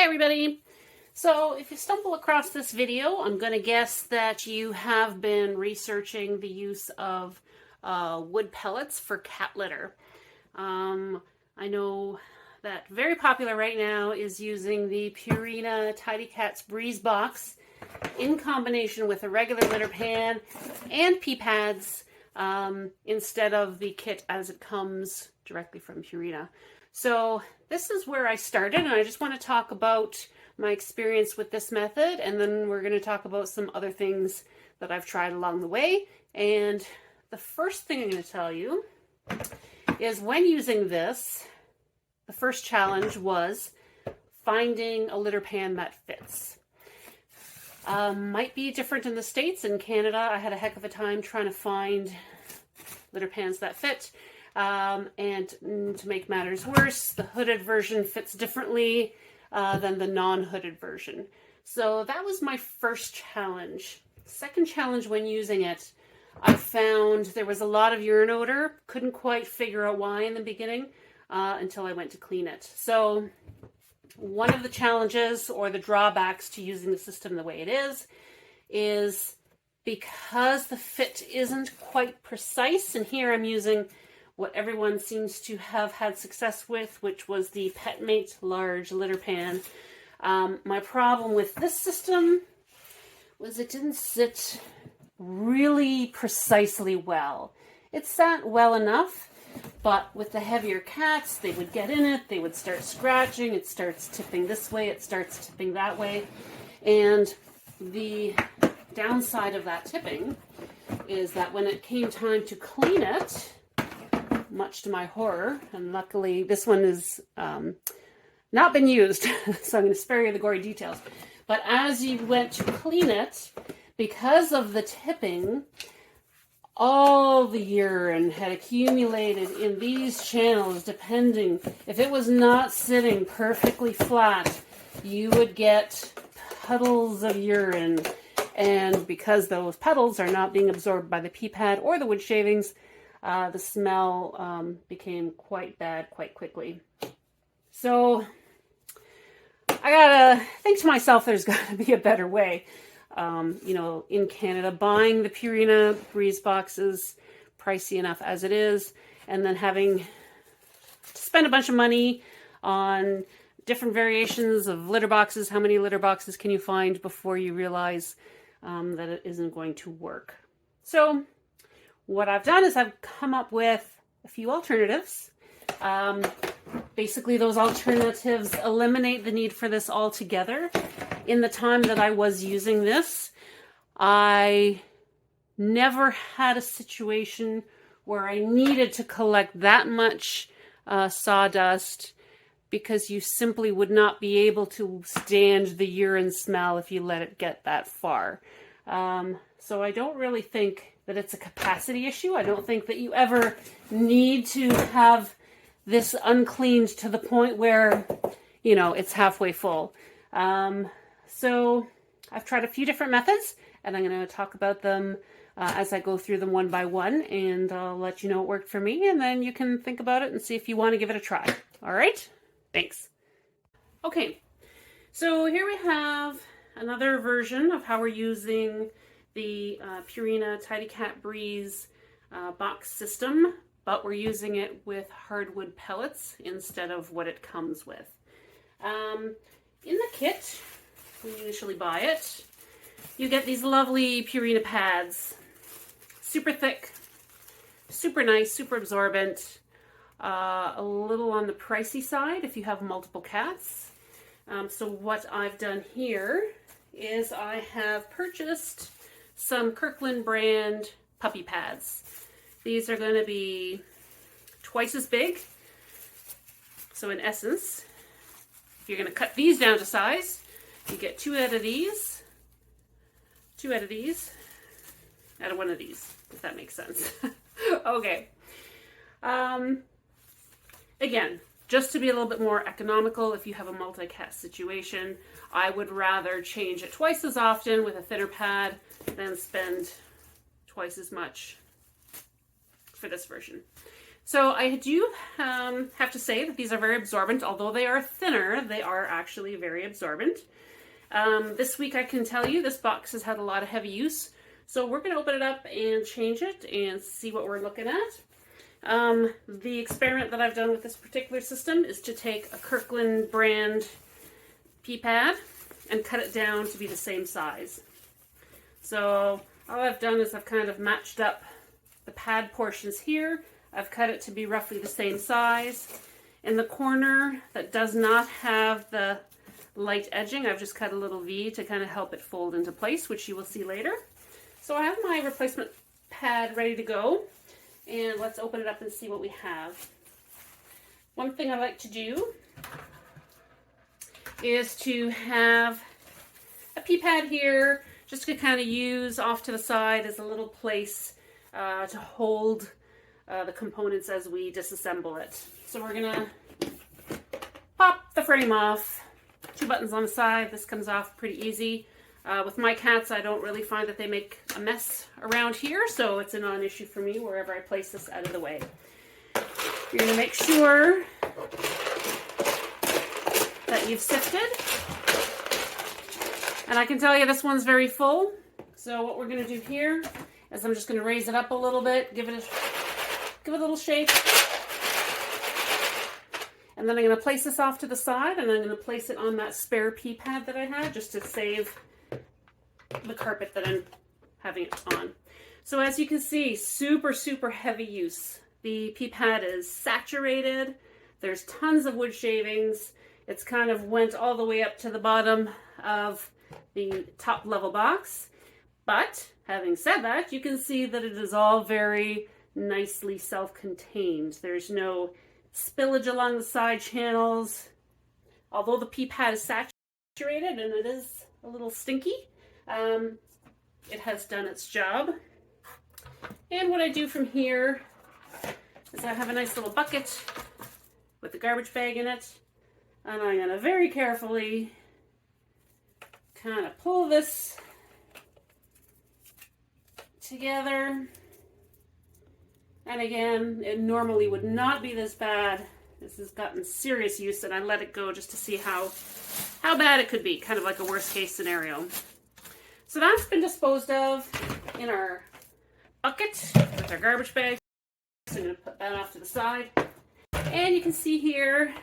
Hi everybody! So if you stumble across this video, I'm going to guess that you have been researching the use of wood pellets for cat litter. I know that very popular right now is using the Purina Tidy Cats Breeze box in combination with a regular litter pan and pee pads instead of the kit as it comes directly from Purina. So this is where I started, and I just want to talk about my experience with this method, and then we're going to talk about some other things that I've tried along the way. And the first thing I'm going to tell you is when using this, the first challenge was finding a litter pan that fits. Might be different in the States. In Canada, I had a heck of a time trying to find litter pans that fit. And to make matters worse, the hooded version fits differently than the non-hooded version. So that was my first challenge. Second challenge when using it, I found there was a lot of urine odor. Couldn't quite figure out why in the beginning until I went to clean it. So one of the challenges or the drawbacks to using the system the way it is because the fit isn't quite precise, and here I'm using what everyone seems to have had success with, which was the PetMate large litter pan. My problem with this system was it didn't sit really precisely well. It sat well enough, but with the heavier cats, they would get in it, they would start scratching, it starts tipping this way, it starts tipping that way. And the downside of that tipping is that when it came time to clean it, much to my horror, and luckily this one is not been used, so I'm going to spare you the gory details. But as you went to clean it, because of the tipping, all the urine had accumulated in these channels. Depending, if it was not sitting perfectly flat, you would get puddles of urine. And because those puddles are not being absorbed by the pee pad or the wood shavings, the smell became quite bad quite quickly. So I gotta think to myself, there's gotta be a better way. In Canada, buying the Purina Breeze box is pricey enough as it is, and then having to spend a bunch of money on different variations of litter boxes. How many litter boxes can you find before you realize that it isn't going to work? So what I've done is I've come up with a few alternatives. Basically, those alternatives eliminate the need for this altogether. In the time that I was using this, I never had a situation where I needed to collect that much sawdust, because you simply would not be able to stand the urine smell if you let it get that far. So I don't really think that it's a capacity issue. I don't think that you ever need to have this uncleaned to the point where, it's halfway full. So I've tried a few different methods, and I'm going to talk about them as I go through them one by one, and I'll let you know what worked for me, and then you can think about it and see if you want to give it a try. All right? Thanks. Okay, so here we have another version of how we're using the Purina Tidy Cat Breeze box system, but we're using it with hardwood pellets instead of what it comes with. In the kit, when you initially buy it, you get these lovely Purina pads. Super thick, super nice, super absorbent, a little on the pricey side if you have multiple cats. So what I've done here is I have purchased some Kirkland brand puppy pads. These are going to be twice as big. So in essence, if you're going to cut these down to size, you get two out of these, out of one of these, if that makes sense. Okay. Again, just to be a little bit more economical, if you have a multi-cat situation, I would rather change it twice as often with a thinner pad than spend twice as much for this version. So I do have to say that these are very absorbent. Although they are thinner, they are actually very absorbent. This week I can tell you this box has had a lot of heavy use. So we're going to open it up and change it and see what we're looking at. The experiment that I've done with this particular system is to take a Kirkland brand pea pad and cut it down to be the same size. So all I've done is I've kind of matched up the pad portions here. I've cut it to be roughly the same size. In the corner that does not have the light edging, I've just cut a little V to kind of help it fold into place, which you will see later. So I have my replacement pad ready to go, and let's open it up and see what we have. One thing I like to do is to have a pea pad here just to kind of use off to the side as a little place to hold the components as we disassemble it. So we're gonna pop the frame off. 2 buttons on the side. This comes off pretty easy. With my cats, I don't really find that they make a mess around here, so it's a non-issue for me wherever I place this out of the way. You're going to make sure that you've sifted. And I can tell you this one's very full. So what we're going to do here is I'm just going to raise it up a little bit, give it a little shake. And then I'm going to place this off to the side, and I'm going to place it on that spare pea pad that I had just to save the carpet that I'm having it on. So as you can see, super, super heavy use. The pea pad is saturated. There's tons of wood shavings. It's kind of went all the way up to the bottom of the top level box. But having said that, you can see that it is all very nicely self-contained. There's no spillage along the side channels. Although the pea pad is saturated and it is a little stinky, it has done its job. And what I do from here is I have a nice little bucket with the garbage bag in it, and I'm going to very carefully kind of pull this together. And again, it normally would not be this bad. This has gotten serious use, and I let it go just to see how bad it could be, kind of like a worst case scenario. So that's been disposed of in our bucket with our garbage bag. So I'm going to put that off to the side. And you can see here,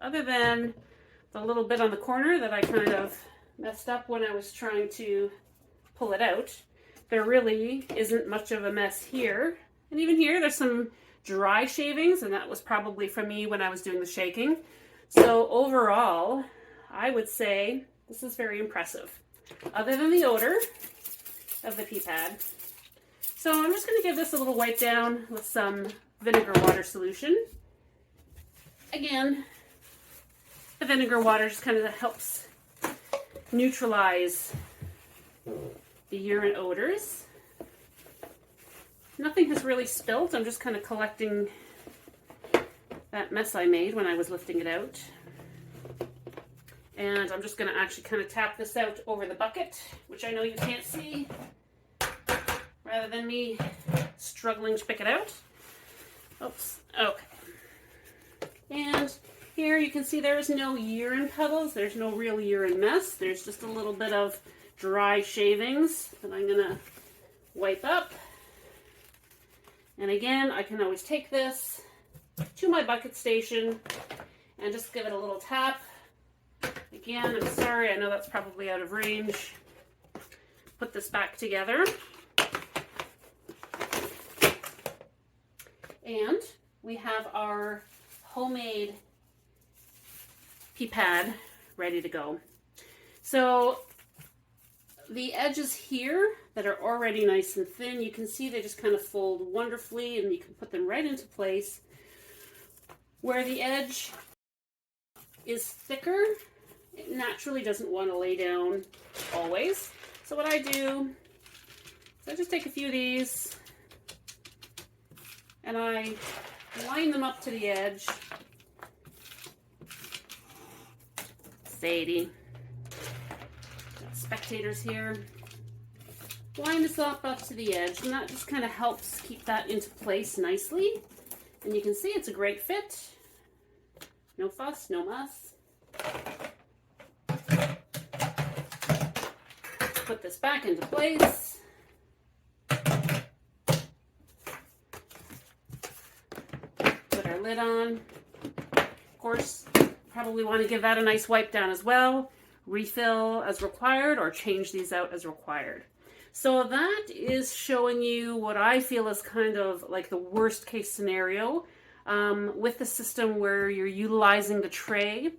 other than the little bit on the corner that I kind of messed up when I was trying to pull it out, there really isn't much of a mess here. And even here, there's some dry shavings, and that was probably from me when I was doing the shaking. So overall, I would say this is very impressive, other than the odor of the pea pad. So I'm just going to give this a little wipe down with some vinegar water solution. Again, the vinegar water just kind of helps neutralize the urine odors. Nothing has really spilt. I'm just kind of collecting that mess I made when I was lifting it out. And I'm just going to actually kind of tap this out over the bucket, which I know you can't see, rather than me struggling to pick it out. Oops. Okay. And here you can see there's no urine puddles. There's no real urine mess. There's just a little bit of dry shavings that I'm going to wipe up. And again, I can always take this to my bucket station and just give it a little tap. Again, I'm sorry, I know that's probably out of range. Put this back together. And we have our homemade pea pad ready to go. So the edges here that are already nice and thin, you can see they just kind of fold wonderfully, and you can put them right into place. Where the edge is thicker, it naturally doesn't want to lay down always. So what I do is I just take a few of these and I line them up to the edge. Sadie. Got spectators here. line this up to the edge, and that just kind of helps keep that into place nicely. And you can see it's a great fit. No fuss, no muss. Put this back into place. Put our lid on. Of course, probably want to give that a nice wipe down as well. Refill as required or change these out as required. So that is showing you what I feel is kind of like the worst case scenario with the system where you're utilizing the tray.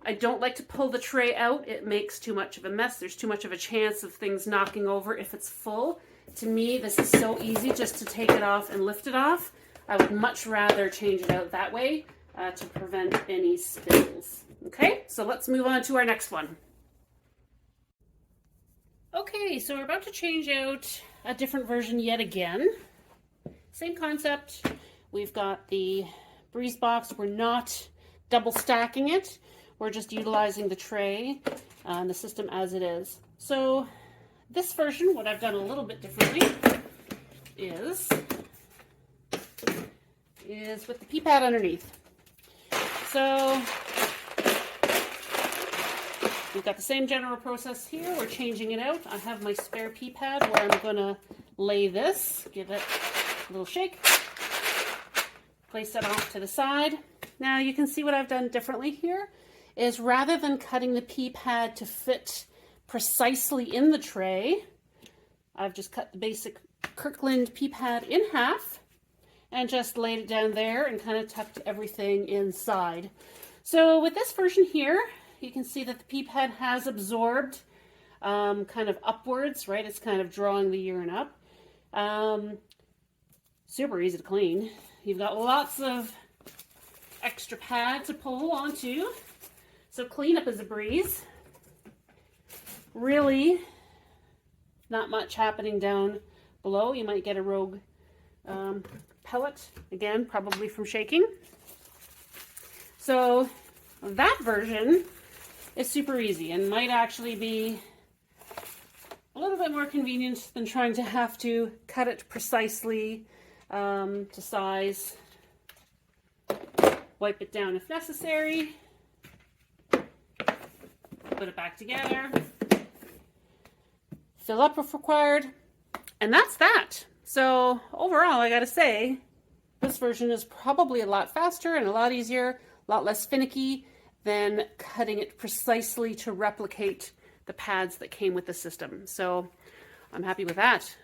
I don't like to pull the tray out. It makes too much of a mess. There's too much of a chance of things knocking over if it's full. To me, this is so easy just to take it off and lift it off. I would much rather change it out that way to prevent any spills. Okay, so let's move on to our next one. Okay, so we're about to change out a different version yet again. Same concept. We've got the Breeze box. We're not double stacking it. We're just utilizing the tray and the system as it is. So this version, what I've done a little bit differently is with the pee pad underneath. So we've got the same general process here. We're changing it out. I have my spare pee pad where I'm going to lay this, give it a little shake, place that off to the side. Now you can see what I've done differently here is rather than cutting the pee pad to fit precisely in the tray, I've just cut the basic Kirkland pee pad in half and just laid it down there and kind of tucked everything inside. So with this version here, you can see that the pee pad has absorbed kind of upwards, right? It's kind of drawing the urine up. Super easy to clean. You've got lots of extra pad to pull onto. So cleanup is a breeze. Really not much happening down below. You might get a rogue pellet, again, probably from shaking. So that version is super easy and might actually be a little bit more convenient than trying to have to cut it precisely to size. Wipe it down if necessary. Put it back together. Fill up if required. And that's that. So overall, I gotta say, this version is probably a lot faster and a lot easier, a lot less finicky than cutting it precisely to replicate the pads that came with the system. So I'm happy with that.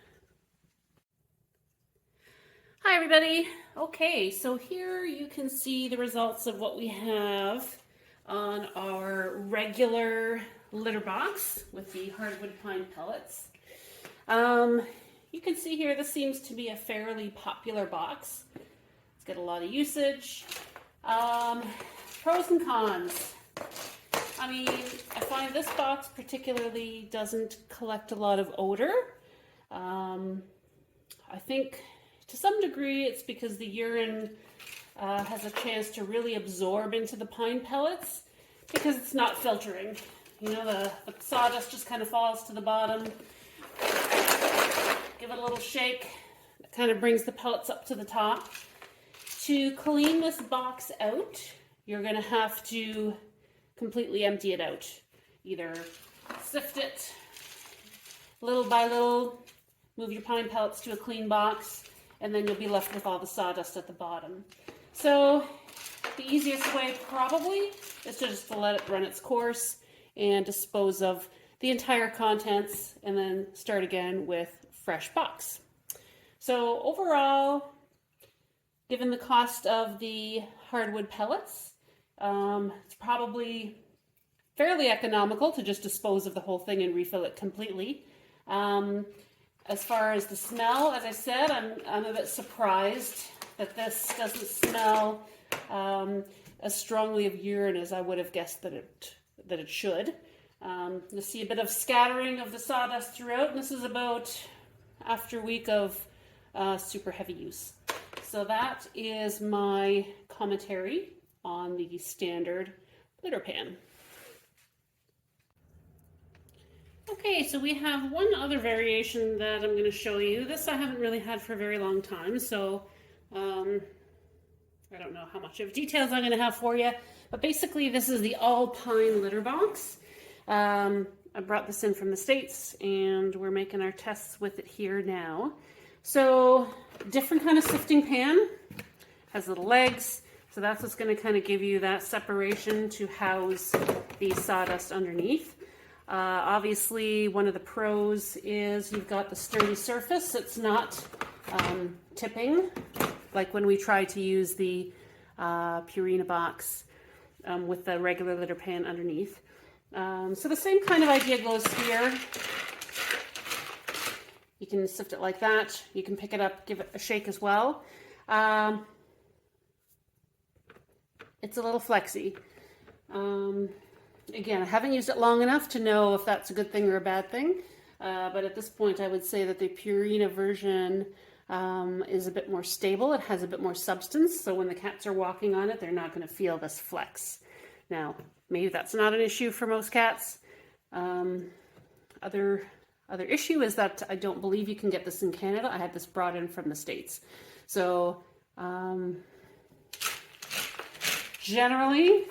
Hi everybody. Okay, so here you can see the results of what we have on our regular litter box with the hardwood pine pellets. You can see here this seems to be a fairly popular box. It's got a lot of usage. Pros and cons. I mean, I find this box particularly doesn't collect a lot of odor. I think to some degree it's because the urine has a chance to really absorb into the pine pellets because it's not filtering. You know, the sawdust just kind of falls to the bottom. Give it a little shake. It kind of brings the pellets up to the top. To clean this box out, you're going to have to completely empty it out. Either sift it little by little, move your pine pellets to a clean box, and then you'll be left with all the sawdust at the bottom. So the easiest way probably is to just let it run its course and dispose of the entire contents and then start again with fresh box. So overall, given the cost of the hardwood pellets, it's probably fairly economical to just dispose of the whole thing and refill it completely. As far as the smell, as I said, I'm a bit surprised that this doesn't smell as strongly of urine as I would have guessed that it should. You'll see a bit of scattering of the sawdust throughout, and this is about after a week of super heavy use. So that is my commentary on the standard litter pan. Okay, so we have one other variation that I'm going to show you. This I haven't really had for a very long time, so I don't know how much of details I'm going to have for you. But basically, this is the all-pine litter box. I brought this in from the States, and we're making our tests with it here now. So, different kind of sifting pan. Has little legs. So that's what's going to kind of give you that separation to house the sawdust underneath. Obviously, one of the pros is you've got the sturdy surface. It's not tipping, like when we try to use the Purina box with the regular litter pan underneath. So the same kind of idea goes here. You can sift it like that. You can pick it up, give it a shake as well. It's a little flexy. Again, I haven't used it long enough to know if that's a good thing or a bad thing. But at this point, I would say that the Purina version is a bit more stable. It has a bit more substance. So when the cats are walking on it, they're not going to feel this flex. Now, maybe that's not an issue for most cats. Other issue is that I don't believe you can get this in Canada. I had this brought in from the States. So, generally,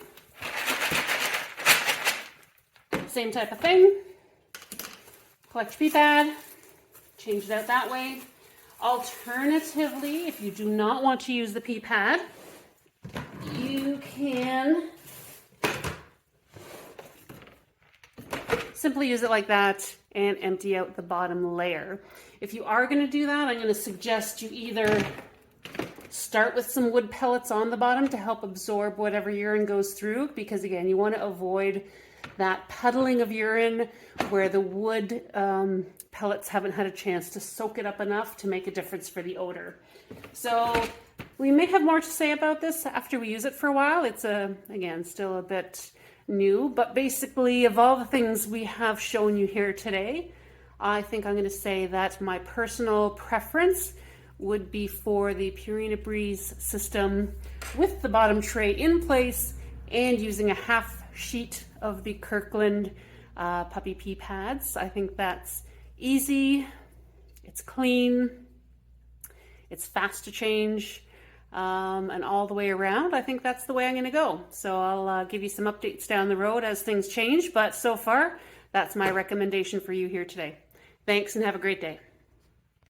same type of thing. Collect your pee pad, change it out that way. Alternatively, if you do not want to use the pee pad, you can simply use it like that and empty out the bottom layer. If you are going to do that, I'm going to suggest you either start with some wood pellets on the bottom to help absorb whatever urine goes through, because again, you want to avoid that puddling of urine where the wood pellets haven't had a chance to soak it up enough to make a difference for the odor. So we may have more to say about this after we use it for a while. It's again, still a bit new, but basically of all the things we have shown you here today, I think I'm going to say that my personal preference would be for the Purina Breeze system with the bottom tray in place and using a half sheet of the Kirkland puppy pee pads. I think that's easy, it's clean, it's fast to change, and all the way around, I think that's the way I'm going to go. So I'll give you some updates down the road as things change, but so far, that's my recommendation for you here today. Thanks and have a great day.